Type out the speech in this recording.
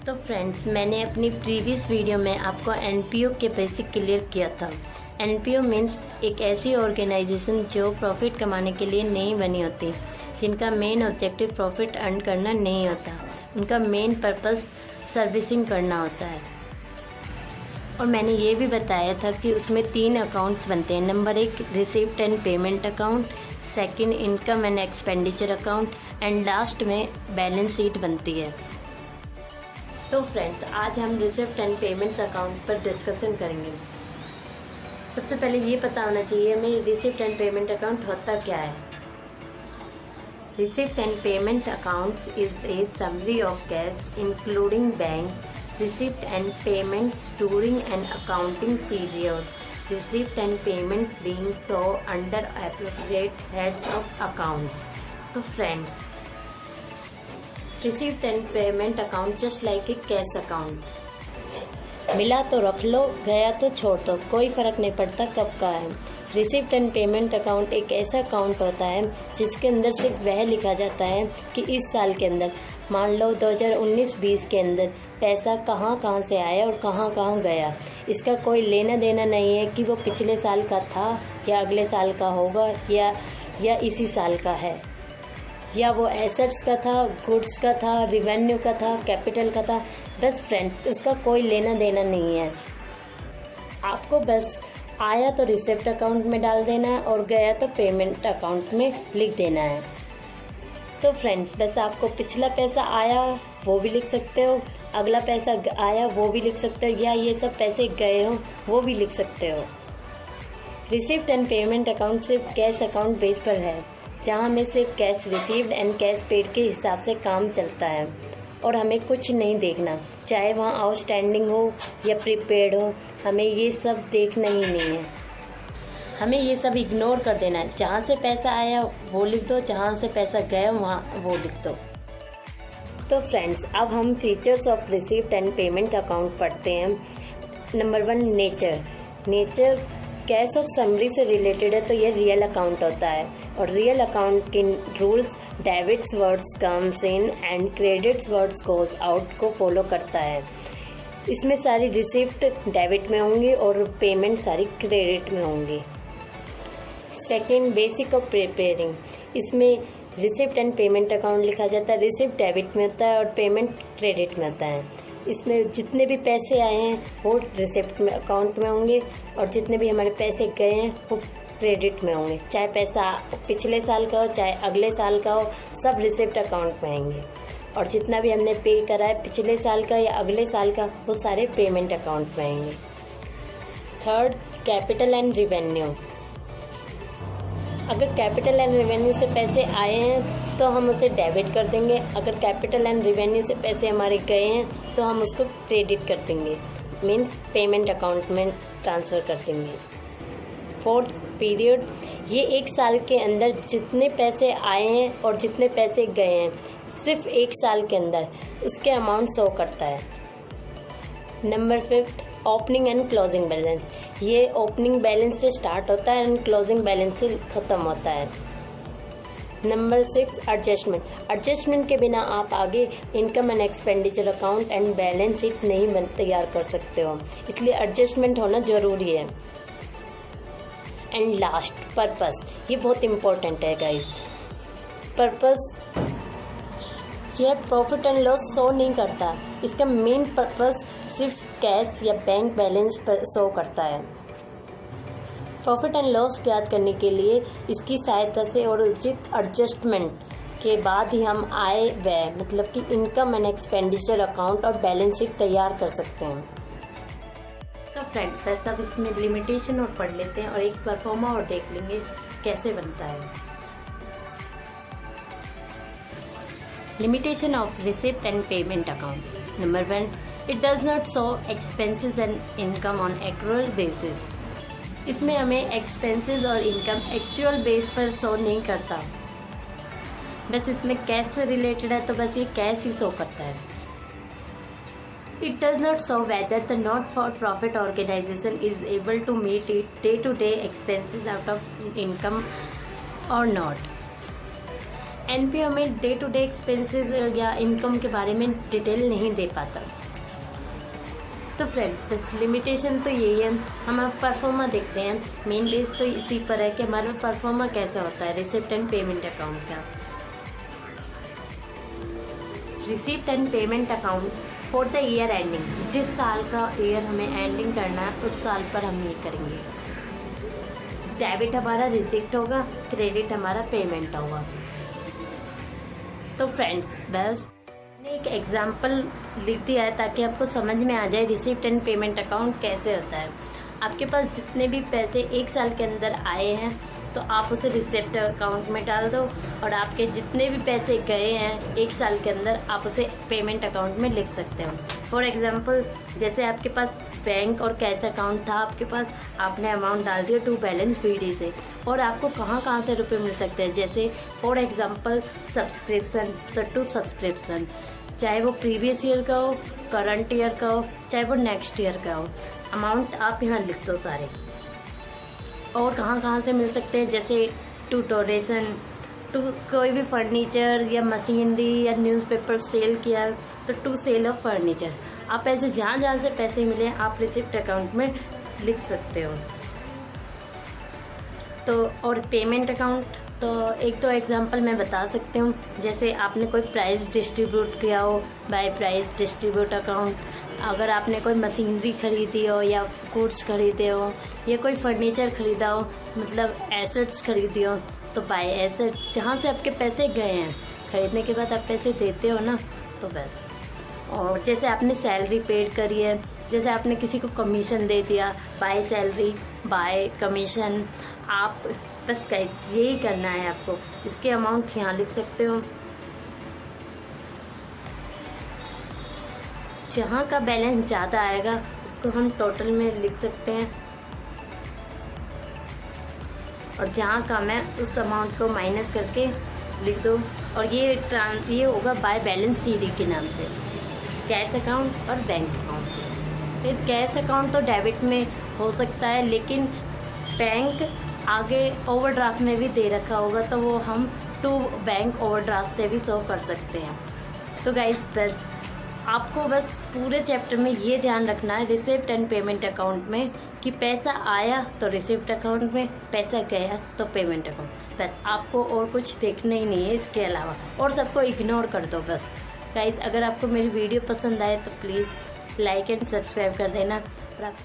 तो फ्रेंड्स, मैंने अपनी प्रीवियस वीडियो में आपको एनपीओ के बेसिक क्लियर किया था। एनपीओ मीन्स एक ऐसी ऑर्गेनाइजेशन जो प्रॉफिट कमाने के लिए नहीं बनी होती, जिनका मेन ऑब्जेक्टिव प्रॉफिट अर्न करना नहीं होता। उनका मेन पर्पस सर्विसिंग करना होता है। और मैंने ये भी बताया था कि उसमें 3 अकाउंट्स बनते हैं। Number 1 receipt and payment account, second income and expenditure account and last में बैलेंस शीट बनती है। तो फ्रेंड्स, आज हम रिसिप्ट एंड पेमेंट्स अकाउंट पर डिस्कशन करेंगे। सबसे पहले ये पता होना चाहिए हमें रिसिप्ट एंड पेमेंट अकाउंट होता क्या है। Receipt and payment accounts is a summary of cash including bank receipt and payments during an accounting period. Receipt and payments being so under appropriate heads of accounts. So friends, receipt and payment account just like a cash account. मिला तो रख लो, गया तो छोड़ दो, कोई फर्क नहीं पड़ता कब का है। रिसिप्ट एंड पेमेंट अकाउंट एक ऐसा अकाउंट होता है जिसके अंदर सिर्फ वह लिखा जाता है कि इस साल के अंदर, मान लो 2019-20 के अंदर पैसा कहाँ कहाँ से आया और कहाँ कहाँ गया। इसका कोई लेना देना नहीं है कि वो पिछले साल का था या अगले साल का होगा या इसी साल का है, या वो एसेट्स का था, गुड्स का था, रिवेन्यू का था, कैपिटल का था। बस फ्रेंड्स, उसका कोई लेना देना नहीं है। आपको बस आया तो रिसिप्ट अकाउंट में डाल देना है और गया तो पेमेंट अकाउंट में लिख देना है। तो फ्रेंड्स, बस आपको पिछला पैसा आया वो भी लिख सकते हो, अगला पैसा आया वो भी लिख सकते हो, या ये सब पैसे गए हो वो भी लिख सकते हो। रिसिप्ट एंड पेमेंट अकाउंट सिर्फ कैश अकाउंट बेस पर है, जहाँ हमें सिर्फ cash received and cash paid के हिसाब से काम चलता है और हमें कुछ नहीं देखना, चाहे वहाँ आउटस्टैंडिंग हो या प्रीपेड हो, हमें ये सब देखना ही नहीं है। हमें ये सब इग्नोर कर देना है। जहाँ से पैसा आया वो लिख दो, जहाँ से पैसा गया वहाँ वो लिख दो। तो फ्रेंड्स, अब हम features of receipt and payment account पढ़ते हैं। Number 1 nature cash of summary से रिलेटेड है, तो ये रियल अकाउंट होता है और रियल अकाउंट के rules debits words comes in and credits words goes out को फॉलो करता है। इसमें सारी रिसिप्ट डेबिट में होंगी और पेमेंट सारी क्रेडिट में होंगी। सेकेंड, बेसिक ऑफ प्रिपेयरिंग, इसमें रिसिप्ट एंड पेमेंट अकाउंट लिखा जाता है। रिसिप्ट डेबिट में होता है और पेमेंट क्रेडिट में होता है। इसमें जितने भी पैसे आए हैं वो रिसिप्ट में अकाउंट में होंगे और जितने भी हमारे पैसे गए हैं वो क्रेडिट में होंगे। चाहे पैसा पिछले साल का हो चाहे अगले साल का हो, सब रिसिप्ट अकाउंट में आएंगे। और जितना भी हमने पे करा है पिछले साल का या अगले साल का, वो सारे पेमेंट अकाउंट में आएंगे। Third, capital and revenue. अगर कैपिटल एंड रेवेन्यू से पैसे आए हैं तो हम उसे डेबिट कर देंगे, अगर कैपिटल एंड रेवेन्यू से पैसे हमारे गए हैं तो हम उसको क्रेडिट कर देंगे, मीन्स पेमेंट अकाउंट में ट्रांसफ़र कर देंगे। फोर्थ, पीरियड, ये एक साल के अंदर जितने पैसे आए हैं और जितने पैसे गए हैं सिर्फ एक साल के अंदर उसके अमाउंट शो करता है। Number 5, opening and closing balance, ये ओपनिंग बैलेंस से स्टार्ट होता है एंड क्लोजिंग बैलेंस से ख़त्म होता है। नंबर 6, एडजस्टमेंट के बिना आप आगे income and expenditure account and balance sheet नहीं तैयार कर सकते हो, इसलिए एडजस्टमेंट होना ज़रूरी है। एंड लास्ट, पर्पस, ये बहुत इम्पोर्टेंट है गाइस। पर्पस यह प्रॉफिट एंड लॉस शो नहीं करता, इसका मेन पर्पस सिर्फ कैश या बैंक बैलेंस पर शो करता है। प्रॉफिट एंड लॉस ज्ञात करने के लिए इसकी सहायता से और उचित एडजस्टमेंट के बाद ही हम आय व्यय मतलब कि इनकम एंड एक्सपेंडिचर अकाउंट और बैलेंस शीट तैयार कर सकते हैं। तो फ्रेंड्स, अब इसमें लिमिटेशन और पढ़ लेते हैं और एक परफॉर्मा और देख लेंगे कैसे बनता है। Limitation of receipt and payment account. Number 1, it does not show expenses and income on accrual basis. इसमें हमें expenses और income actual base पर show नहीं करता, बस इसमें कैश से रिलेटेड है तो बस ये कैश ही show करता है। It does not show whether the not-for-profit organization is able to meet its day-to-day expenses out of income or not. NPO में डे टू डे एक्सपेंसेस या इनकम के बारे में डिटेल नहीं दे पाता। तो फ्रेंड्स बस लिमिटेशन तो यही है। हम अब परफॉर्मा देखते हैं। मेन बेस तो इसी पर है कि हमारा परफॉर्मा कैसा होता है रिसिप्ट एंड पेमेंट अकाउंट का। Receipt and payment account for the year ending, जिस साल का ईयर हमें एंडिंग करना है उस साल पर हम ये करेंगे। डेबिट हमारा रिसिप्ट होगा, क्रेडिट हमारा पेमेंट होगा। तो फ्रेंड्स बस मैंने एक एग्जाम्पल लिख दिया है ताकि आपको समझ में आ जाए रिसिप्ट एंड पेमेंट अकाउंट कैसे होता है। आपके पास जितने भी पैसे एक साल के अंदर आए हैं तो आप उसे रिसिप्ट अकाउंट में डाल दो, और आपके जितने भी पैसे गए हैं एक साल के अंदर आप उसे पेमेंट अकाउंट में लिख सकते हो। फॉर एग्जांपल जैसे आपके पास बैंक और कैश अकाउंट था आपके पास, आपने अमाउंट डाल दिया टू बैलेंस BD से, और आपको कहाँ से रुपए मिल सकते हैं। जैसे फॉर एग्जांपल सब्सक्रिप्शन, तो टू सब्सक्रिप्शन, चाहे वो प्रीवियस ईयर का हो, करंट ईयर का हो, चाहे वो नेक्स्ट ईयर का हो, अमाउंट आप यहाँ लिख दो सारे। और कहाँ से मिल सकते हैं, जैसे टू डोनेशन, टू कोई भी फर्नीचर या मशीनरी या न्यूज़पेपर सेल किया तो टू सेल ऑफ फर्नीचर। आप ऐसे जहाँ से पैसे मिले आप रिसिप्ट अकाउंट में लिख सकते हो। तो और पेमेंट अकाउंट, तो एक तो एग्जांपल मैं बता सकती हूँ। जैसे आपने कोई प्राइस डिस्ट्रीब्यूट किया हो, बाय प्राइस डिस्ट्रीब्यूट अकाउंट। अगर आपने कोई मशीनरी खरीदी हो या गुड्स खरीदे हो या कोई फर्नीचर खरीदा हो, मतलब एसेट्स खरीदी हो, तो बाय एसेट्स, जहाँ से आपके पैसे गए हैं खरीदने के बाद आप पैसे देते हो ना, तो बस। और जैसे आपने सैलरी पेड करी है, जैसे आपने किसी को कमीशन दे दिया, बाय सैलरी बाय कमीशन, आप बस यही करना है आपको। इसके अमाउंट यहाँ लिख सकते हो। जहाँ का बैलेंस ज़्यादा आएगा उसको हम टोटल में लिख सकते हैं, और जहाँ कम है उस अमाउंट को माइनस करके लिख दो। और ये होगा बाय बैलेंस CD के नाम से, कैश अकाउंट और बैंक अकाउंट। फिर कैश अकाउंट तो डेबिट में हो सकता है, लेकिन बैंक आगे ओवरड्राफ्ट में भी दे रखा होगा तो वो हम टू बैंक ओवरड्राफ्ट से भी शो कर सकते हैं। तो गाइस बस आपको बस पूरे चैप्टर में ये ध्यान रखना है रिसिप्ट एंड पेमेंट अकाउंट में कि पैसा आया तो रिसिप्ट अकाउंट में, पैसा गया तो पेमेंट अकाउंट। बस आपको और कुछ देखना ही नहीं है इसके अलावा, और सबको इग्नोर कर दो बस। गाइस अगर आपको मेरी वीडियो पसंद आए तो प्लीज़ लाइक एंड सब्सक्राइब कर देना। और आप